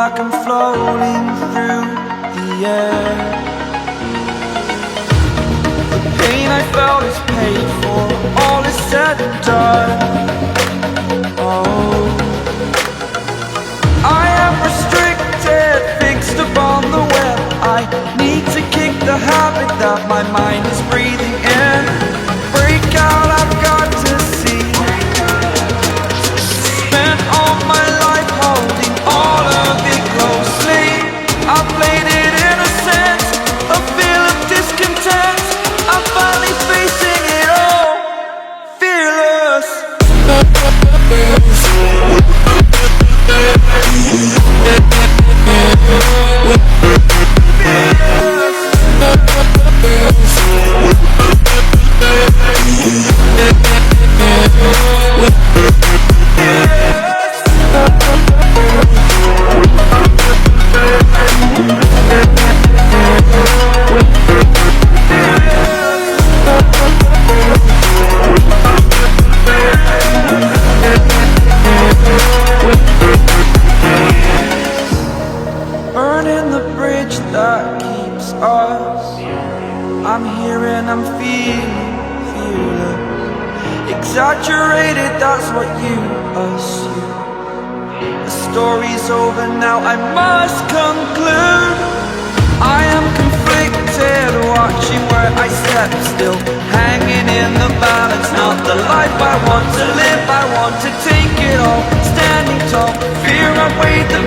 like I'm floating through the air. The pain I felt is paid for, all is said and done. Oh, I am restricted, fixed upon the web. I need to kick the habit that my mind is breathing in. Break out, I've got to see. Spent all my life holding all of it closely. I played it innocent, a feel of discontent. I'm finally facing it all, fearless. Burning the bridge that keeps us. I'm here and I'm feeling fearless. Exaggerated, that's what you assume. The story's over now, I must conclude. I am conflicted, watching where I step still, hanging in the balance. Not the life I want to live, I want to take it all. Standing tall, fear outweighed the